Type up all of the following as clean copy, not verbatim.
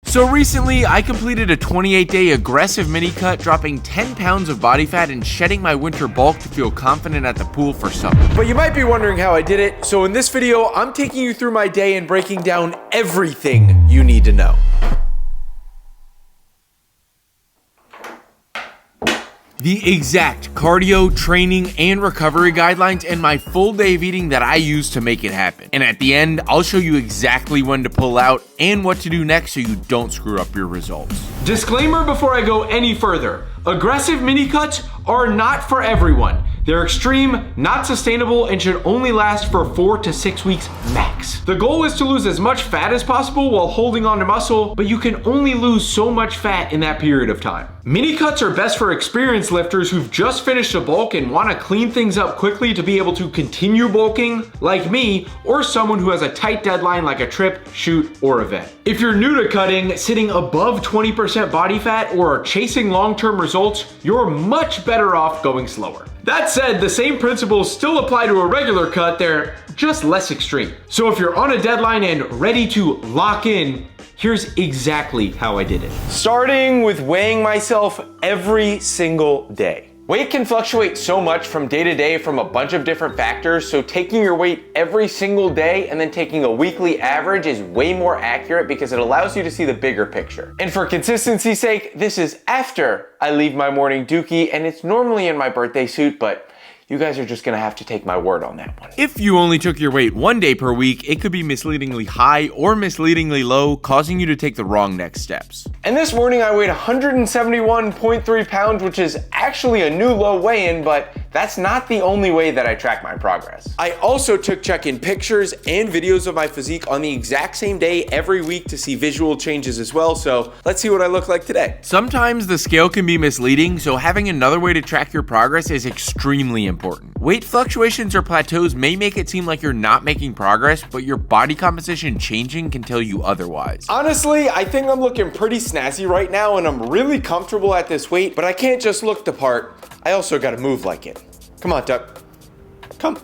So recently, I completed a 28-day aggressive mini cut, dropping 10 pounds of body fat and shedding my winter bulk to feel confident at the pool for summer. But you might be wondering how I did it, so in this video, I'm taking you through my day and breaking down everything you need to know. The exact cardio, training, and recovery guidelines and my full day of eating that I use to make it happen. And at the end, I'll show you exactly when to pull out and what to do next so you don't screw up your results. Disclaimer before I go any further. Aggressive mini cuts are not for everyone. They're extreme, not sustainable, and should only last for 4 to 6 weeks max. The goal is to lose as much fat as possible while holding on to muscle, but you can only lose so much fat in that period of time. Mini cuts are best for experienced lifters who've just finished a bulk and want to clean things up quickly to be able to continue bulking, like me, or someone who has a tight deadline like a trip, shoot, or event. If you're new to cutting, sitting above 20% body fat, or are chasing long-term results, you're much better off going slower. That said, the same principles still apply to a regular cut, they're just less extreme. So if you're on a deadline and ready to lock in, here's exactly how I did it. Starting with weighing myself every single day. Weight can fluctuate so much from day to day from a bunch of different factors, so taking your weight every single day and then taking a weekly average is way more accurate because it allows you to see the bigger picture. And for consistency's sake, this is after I leave my morning dookie, and it's normally in my birthday suit, but you guys are just gonna have to take my word on that one. If you only took your weight 1 day per week, it could be misleadingly high or misleadingly low, causing you to take the wrong next steps. And this morning I weighed 171.3 pounds, which is actually a new low weigh-in, but that's not the only way that I track my progress. I also took check-in pictures and videos of my physique on the exact same day every week to see visual changes as well, so let's see what I look like today. Sometimes the scale can be misleading, so having another way to track your progress is extremely important. Weight fluctuations or plateaus may make it seem like you're not making progress, but your body composition changing can tell you otherwise. Honestly, I think I'm looking pretty snazzy right now and I'm really comfortable at this weight, but I can't just look the part. I also gotta move like it. Come on, Duck. Come.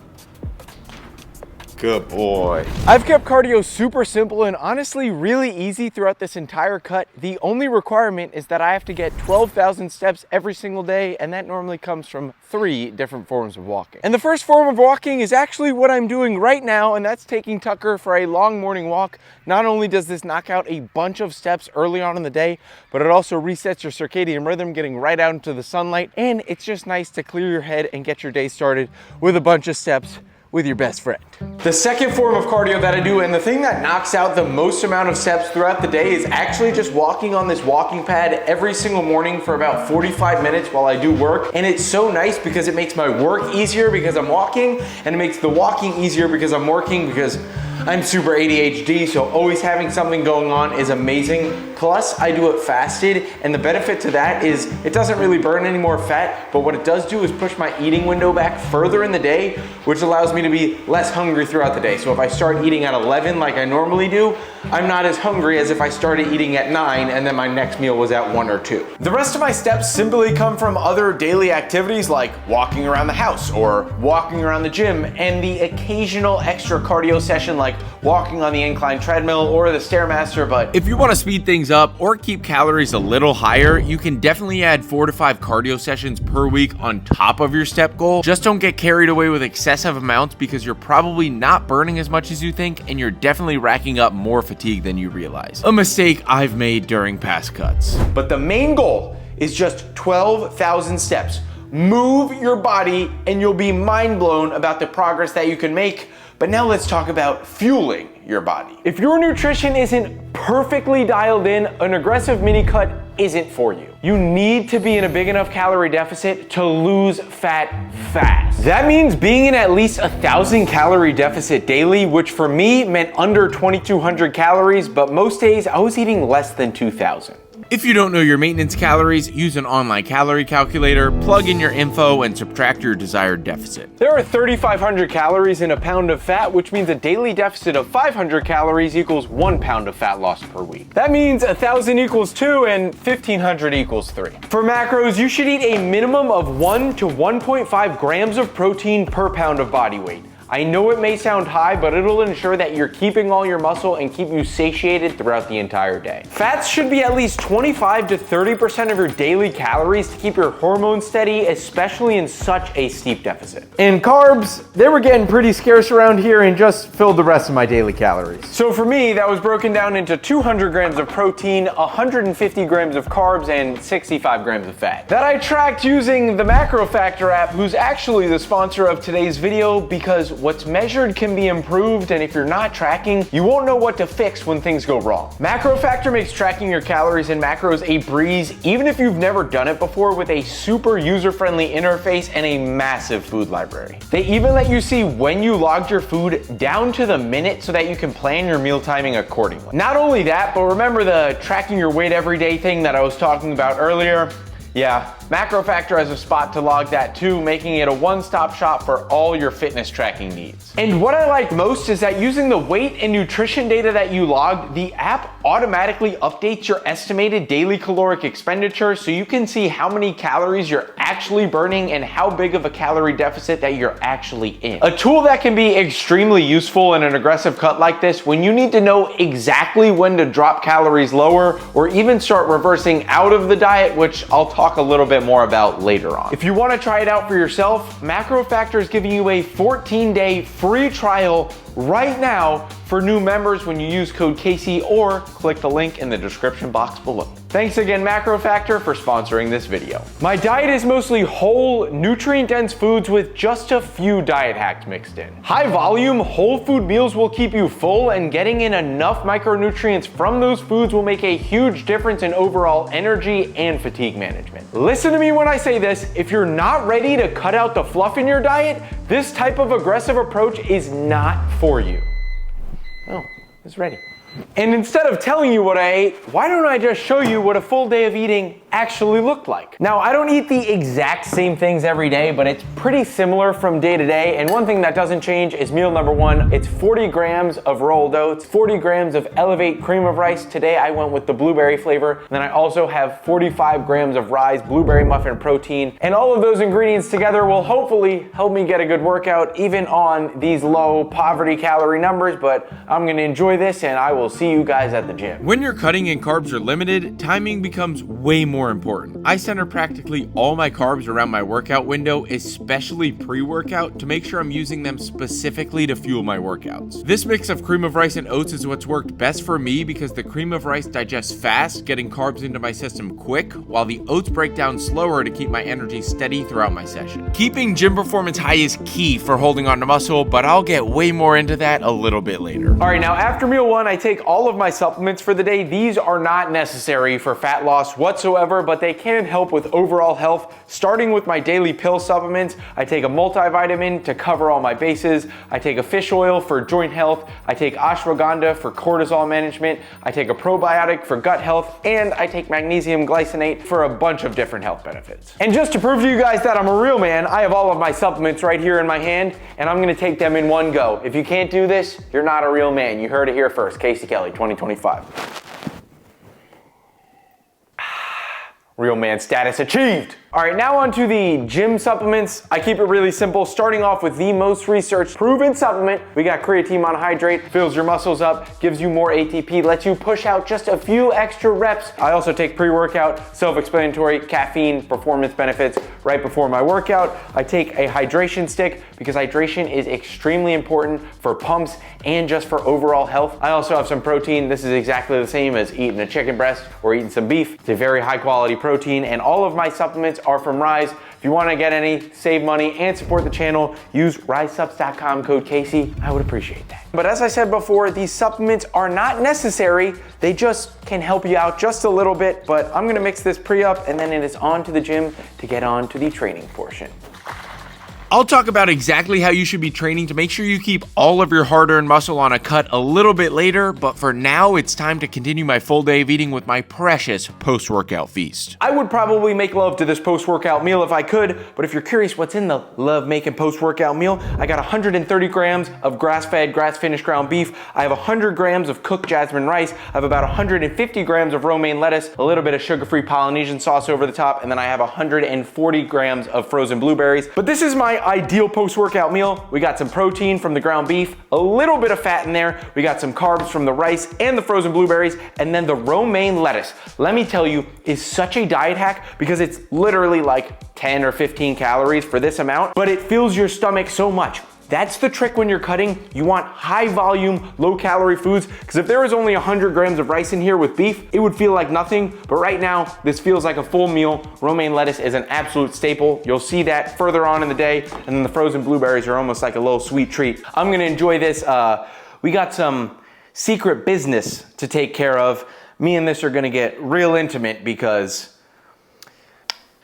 Good boy. I've kept cardio super simple and honestly really easy throughout this entire cut. The only requirement is that I have to get 12,000 steps every single day, and that normally comes from 3 different forms of walking. And the first form of walking is actually what I'm doing right now, and that's taking Tucker for a long morning walk. Not only does this knock out a bunch of steps early on in the day, but it also resets your circadian rhythm, getting right out into the sunlight, and it's just nice to clear your head and get your day started with a bunch of steps with your best friend. The second form of cardio that I do, and the thing that knocks out the most amount of steps throughout the day, is actually just walking on this walking pad every single morning for about 45 minutes while I do work. And it's so nice because it makes my work easier because I'm walking, and it makes the walking easier because I'm working, because I'm super ADHD, so always having something going on is amazing. Plus, I do it fasted, and the benefit to that is it doesn't really burn any more fat, but what it does do is push my eating window back further in the day, which allows me to be less hungry throughout the day. So if I start eating at 11 like I normally do, I'm not as hungry as if I started eating at 9 and then my next meal was at 1 or 2. The rest of my steps simply come from other daily activities like walking around the house or walking around the gym, and the occasional extra cardio session like walking on the incline treadmill or the Stairmaster. But if you want to speed things up or keep calories a little higher, you can definitely add 4 to 5 cardio sessions per week on top of your step goal. Just don't get carried away with excessive amounts, because you're probably not burning as much as you think, and you're definitely racking up more fatigue than you realize. A mistake I've made during past cuts. But the main goal is just 12,000 steps. Move your body and you'll be mind blown about the progress that you can make. But now let's talk about fueling your body. If your nutrition isn't perfectly dialed in, an aggressive mini cut isn't for you. You need to be in a big enough calorie deficit to lose fat fast. That means being in at least 1,000 calorie deficit daily, which for me meant under 2,200 calories, but most days I was eating less than 2,000. If you don't know your maintenance calories, use an online calorie calculator, plug in your info, and subtract your desired deficit. There are 3,500 calories in a pound of fat, which means a daily deficit of 500 calories equals 1 pound of fat lost per week. That means 1,000 equals 2 and 1,500 equals 3. For macros, you should eat a minimum of 1 to 1.5 grams of protein per pound of body weight. I know it may sound high, but it'll ensure that you're keeping all your muscle and keep you satiated throughout the entire day. Fats should be at least 25 to 30% of your daily calories to keep your hormones steady, especially in such a steep deficit. And carbs, they were getting pretty scarce around here and just filled the rest of my daily calories. So for me, that was broken down into 200 grams of protein, 150 grams of carbs, and 65 grams of fat. That I tracked using the Macro Factor app, who's actually the sponsor of today's video, because what's measured can be improved, and if you're not tracking, you won't know what to fix when things go wrong. Macro Factor makes tracking your calories and macros a breeze, even if you've never done it before, with a super user-friendly interface and a massive food library. They even let you see when you logged your food down to the minute so that you can plan your meal timing accordingly. Not only that, but remember the tracking your weight every day thing that I was talking about earlier? Yeah, Macro Factor has a spot to log that too, making it a one-stop shop for all your fitness tracking needs. And what I like most is that using the weight and nutrition data that you logged, the app automatically updates your estimated daily caloric expenditure so you can see how many calories you're actually burning and how big of a calorie deficit that you're actually in. A tool that can be extremely useful in an aggressive cut like this when you need to know exactly when to drop calories lower or even start reversing out of the diet, which I'll talk a little bit more about later on. If you want to try it out for yourself, Macro Factor is giving you a 14-day free trial right now for new members when you use code Casey or click the link in the description box below. Thanks again, Macro Factor, for sponsoring this video. My diet is mostly whole, nutrient-dense foods with just a few diet hacks mixed in. High-volume, whole food meals will keep you full, and getting in enough micronutrients from those foods will make a huge difference in overall energy and fatigue management. Listen to me when I say this, if you're not ready to cut out the fluff in your diet, this type of aggressive approach is not for you. Oh, it's ready. And instead of telling you what I ate, why don't I just show you what a full day of eating actually looked like? Now, I don't eat the exact same things every day, but it's pretty similar from day to day. And one thing that doesn't change is meal number one. It's 40 grams of rolled oats, 40 grams of Elevate cream of rice. Today I went with the blueberry flavor. And then I also have 45 grams of Rise blueberry muffin protein. And all of those ingredients together will hopefully help me get a good workout, even on these low poverty calorie numbers. But I'm gonna enjoy this, and I will see you guys at the gym. When your cutting and carbs are limited, timing becomes way more important. I center practically all my carbs around my workout window, especially pre-workout, to make sure I'm using them specifically to fuel my workouts. This mix of cream of rice and oats is what's worked best for me because the cream of rice digests fast, getting carbs into my system quick, while the oats break down slower to keep my energy steady throughout my session. Keeping gym performance high is key for holding on to muscle, but I'll get way more into that a little bit later. All right, now after meal one, I take all of my supplements for the day. These are not necessary for fat loss whatsoever, but they can help with overall health. Starting with my daily pill supplements, I take a multivitamin to cover all my bases. I take a fish oil for joint health. I take ashwagandha for cortisol management. I take a probiotic for gut health, and I take magnesium glycinate for a bunch of different health benefits. And just to prove to you guys that I'm a real man, I have all of my supplements right here in my hand, and I'm gonna take them in one go. If you can't do this, you're not a real man. You heard it here first. Casey Kelly, 2025. Real man status achieved. All right, now on to the gym supplements. I keep it really simple, starting off with the most researched, proven supplement. We got creatine monohydrate, fills your muscles up, gives you more ATP, lets you push out just a few extra reps. I also take pre-workout, self-explanatory, caffeine, performance benefits right before my workout. I take a hydration stick because hydration is extremely important for pumps and just for overall health. I also have some protein. This is exactly the same as eating a chicken breast or eating some beef. It's a very high quality protein, and all of my supplements are from Rise. If you want to get any, save money, and support the channel, use risesubs.com code Casey. I would appreciate that. But as I said before, these supplements are not necessary. They just can help you out just a little bit, but I'm gonna mix this pre-up, and then it is on to the gym to get on to the training portion. I'll talk about exactly how you should be training to make sure you keep all of your hard-earned muscle on a cut a little bit later, but for now, it's time to continue my full day of eating with my precious post-workout feast. I would probably make love to this post-workout meal if I could, but if you're curious what's in the love-making post-workout meal, I got 130 grams of grass-fed, grass-finished ground beef. I have 100 grams of cooked jasmine rice. I have about 150 grams of romaine lettuce, a little bit of sugar-free Polynesian sauce over the top, and then I have 140 grams of frozen blueberries. But this is my my ideal post-workout meal. We got some protein from the ground beef, a little bit of fat in there. We got some carbs from the rice and the frozen blueberries, and then the romaine lettuce. Let me tell you, is such a diet hack because it's literally like 10 or 15 calories for this amount, but it fills your stomach so much. That's the trick when you're cutting. You want high volume, low calorie foods, because if there was only 100 grams of rice in here with beef, it would feel like nothing. But right now, this feels like a full meal. Romaine lettuce is an absolute staple. You'll see that further on in the day. And then the frozen blueberries are almost like a little sweet treat. I'm gonna enjoy this. We got some secret business to take care of. Me and this are gonna get real intimate because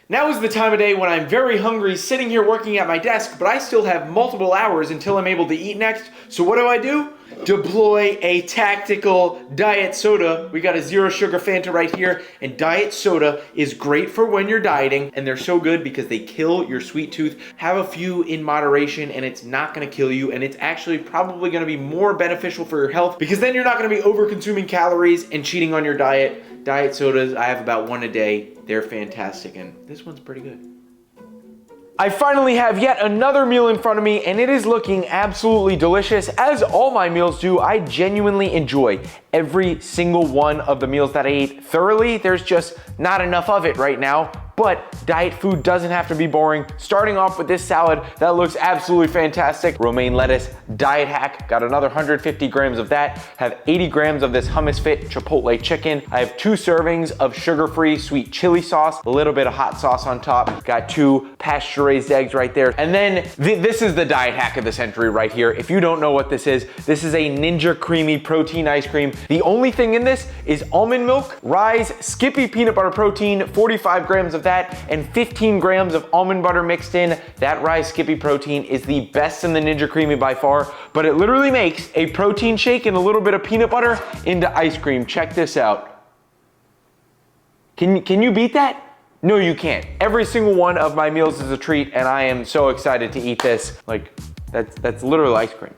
now is the time of day when I'm very hungry, sitting here working at my desk, but I still have multiple hours until I'm able to eat next. So what do? Deploy a tactical diet soda. We got a zero sugar Fanta right here, and diet soda is great for when you're dieting, and they're so good because they kill your sweet tooth. Have a few in moderation, and it's not gonna kill you, and it's actually probably gonna be more beneficial for your health because then you're not gonna be over consuming calories and cheating on your diet. Diet sodas, I have about one a day. They're fantastic, and this one's pretty good. I finally have yet another meal in front of me, and it is looking absolutely delicious, as all my meals do. I genuinely enjoy every single one of the meals that I eat thoroughly. There's just not enough of it right now, but diet food doesn't have to be boring. Starting off with this salad that looks absolutely fantastic. Romaine lettuce, diet hack, got another 150 grams of that. Have 80 grams of this Hummus Fit Chipotle chicken. I have 2 servings of sugar-free sweet chili sauce, a little bit of hot sauce on top. Got 2 pasture-raised eggs right there. And then this is the diet hack of the century right here. If you don't know what this is a Ninja Creamy protein ice cream. The only thing in this is almond milk, Rise Skippy peanut butter protein, 45 grams of that, and 15 grams of almond butter mixed in. That Rise Skippy protein is the best in the Ninja Creamy by far, but it literally makes a protein shake and a little bit of peanut butter into ice cream. Check this out. Can you beat that? No, you can't. Every single one of my meals is a treat, and I am so excited to eat this. Like, that's literally ice cream.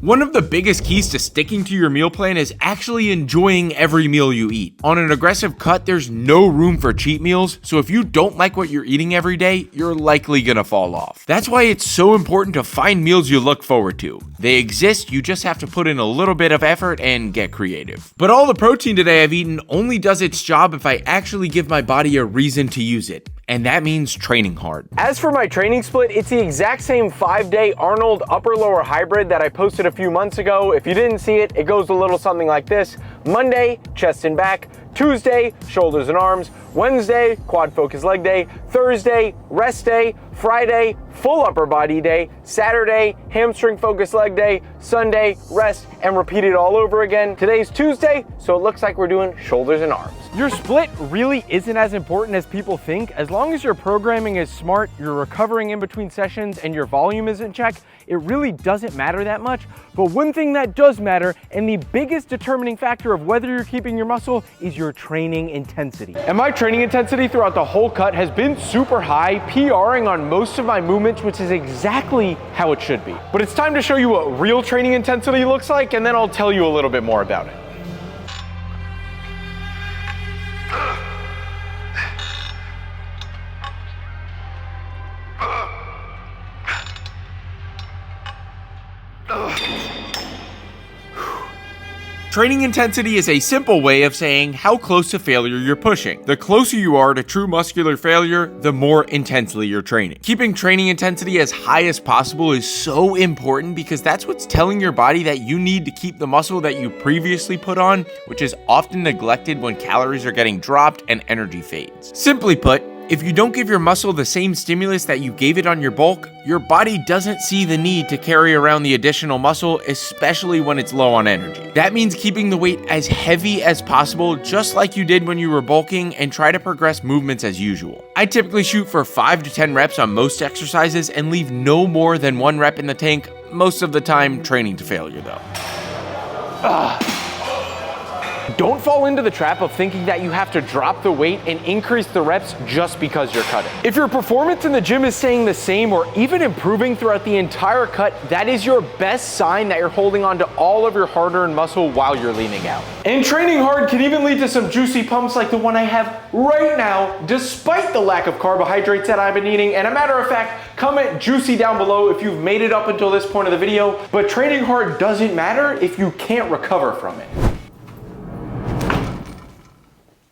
One of the biggest keys to sticking to your meal plan is actually enjoying every meal you eat. On an aggressive cut, there's no room for cheat meals, so if you don't like what you're eating every day, you're likely gonna fall off. That's why it's so important to find meals you look forward to. They exist, you just have to put in a little bit of effort and get creative. But all the protein today I've eaten only does its job if I actually give my body a reason to use it. And that means training hard. As for my training split, it's the exact same 5-day Arnold upper-lower hybrid that I posted a few months ago. If you didn't see it, it goes a little something like this. Monday, chest and back. Tuesday, shoulders and arms. Wednesday, quad focus leg day. Thursday, rest day. Friday, full upper body day. Saturday, hamstring focus leg day. Sunday, rest, and repeat it all over again. Today's Tuesday, so it looks like we're doing shoulders and arms. Your split really isn't as important as people think. As long as your programming is smart, you're recovering in between sessions, and your volume is in check, it really doesn't matter that much. But one thing that does matter, and the biggest determining factor of whether you're keeping your muscle, is your training intensity. And my training intensity throughout the whole cut has been super high, PRing on most of my movements, which is exactly how it should be. But it's time to show you what real training intensity looks like, and then I'll tell you a little bit more about it. Training intensity is a simple way of saying how close to failure you're pushing. The closer you are to true muscular failure, the more intensely you're training. Keeping training intensity as high as possible is so important because that's what's telling your body that you need to keep the muscle that you previously put on, which is often neglected when calories are getting dropped and energy fades. Simply put, if you don't give your muscle the same stimulus that you gave it on your bulk, your body doesn't see the need to carry around the additional muscle, especially when it's low on energy. That means keeping the weight as heavy as possible, just like you did when you were bulking, and try to progress movements as usual. I typically shoot for 5 to 10 reps on most exercises and leave no more than 1 rep in the tank, most of the time training to failure though. Don't fall into the trap of thinking that you have to drop the weight and increase the reps just because you're cutting. If your performance in the gym is staying the same or even improving throughout the entire cut, that is your best sign that you're holding on to all of your hard-earned muscle while you're leaning out. And training hard can even lead to some juicy pumps like the one I have right now, despite the lack of carbohydrates that I've been eating. And a matter of fact, comment juicy down below if you've made it up until this point of the video. But training hard doesn't matter if you can't recover from it.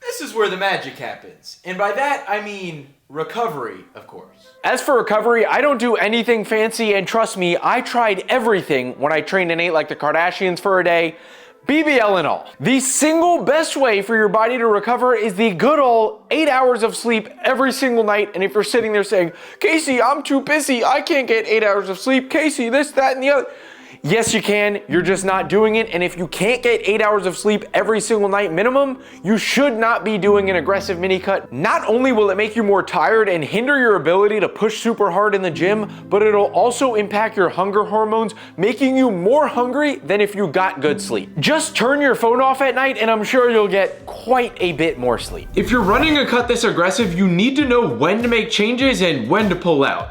This is where the magic happens. And by that, I mean recovery, of course. As for recovery, I don't do anything fancy, and trust me, I tried everything when I trained and ate like the Kardashians for a day, BBL and all. The single best way for your body to recover is the good old 8 hours of sleep every single night. And if you're sitting there saying, Casey, I'm too busy, I can't get 8 hours of sleep, Casey, this, that, and the other. Yes, you can, you're just not doing it. And if you can't get 8 hours of sleep every single night minimum, you should not be doing an aggressive mini cut. Not only will it make you more tired and hinder your ability to push super hard in the gym, but it'll also impact your hunger hormones, making you more hungry than if you got good sleep. Just turn your phone off at night and I'm sure you'll get quite a bit more sleep. If you're running a cut this aggressive, you need to know when to make changes and when to pull out.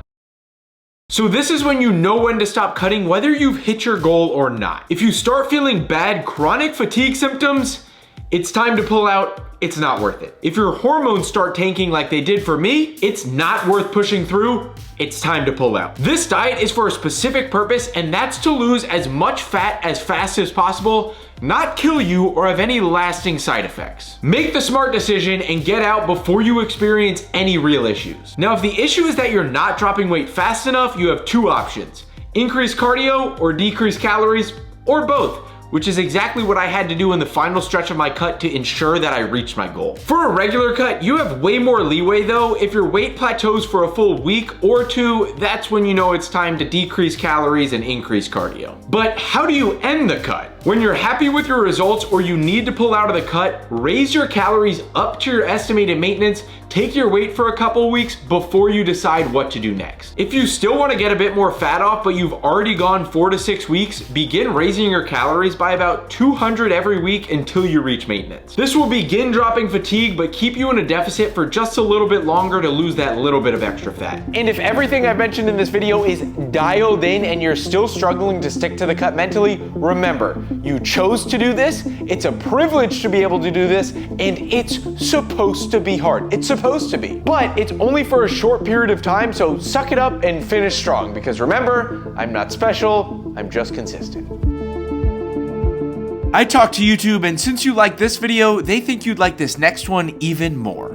So this is when you know when to stop cutting, whether you've hit your goal or not. If you start feeling bad chronic fatigue symptoms, it's time to pull out. It's not worth it. If your hormones start tanking like they did for me, it's not worth pushing through. It's time to pull out. This diet is for a specific purpose, and that's to lose as much fat as fast as possible, not kill you or have any lasting side effects. Make the smart decision and get out before you experience any real issues. Now, if the issue is that you're not dropping weight fast enough, you have two options: increase cardio or decrease calories, or both, which is exactly what I had to do in the final stretch of my cut to ensure that I reached my goal. For a regular cut, you have way more leeway though. If your weight plateaus for a full week or two, that's when you know it's time to decrease calories and increase cardio. But how do you end the cut? When you're happy with your results or you need to pull out of the cut, raise your calories up to your estimated maintenance, take your weight for a couple weeks before you decide what to do next. If you still want to get a bit more fat off, but you've already gone 4 to 6 weeks, begin raising your calories by about 200 every week until you reach maintenance. This will begin dropping fatigue, but keep you in a deficit for just a little bit longer to lose that little bit of extra fat. And if everything I've mentioned in this video is dialed in and you're still struggling to stick to the cut mentally, remember, you chose to do this, it's a privilege to be able to do this, and it's supposed to be hard. It's supposed to be. But it's only for a short period of time, so suck it up and finish strong, because remember, I'm not special, I'm just consistent. I talked to YouTube, and since you like this video, they think you'd like this next one even more.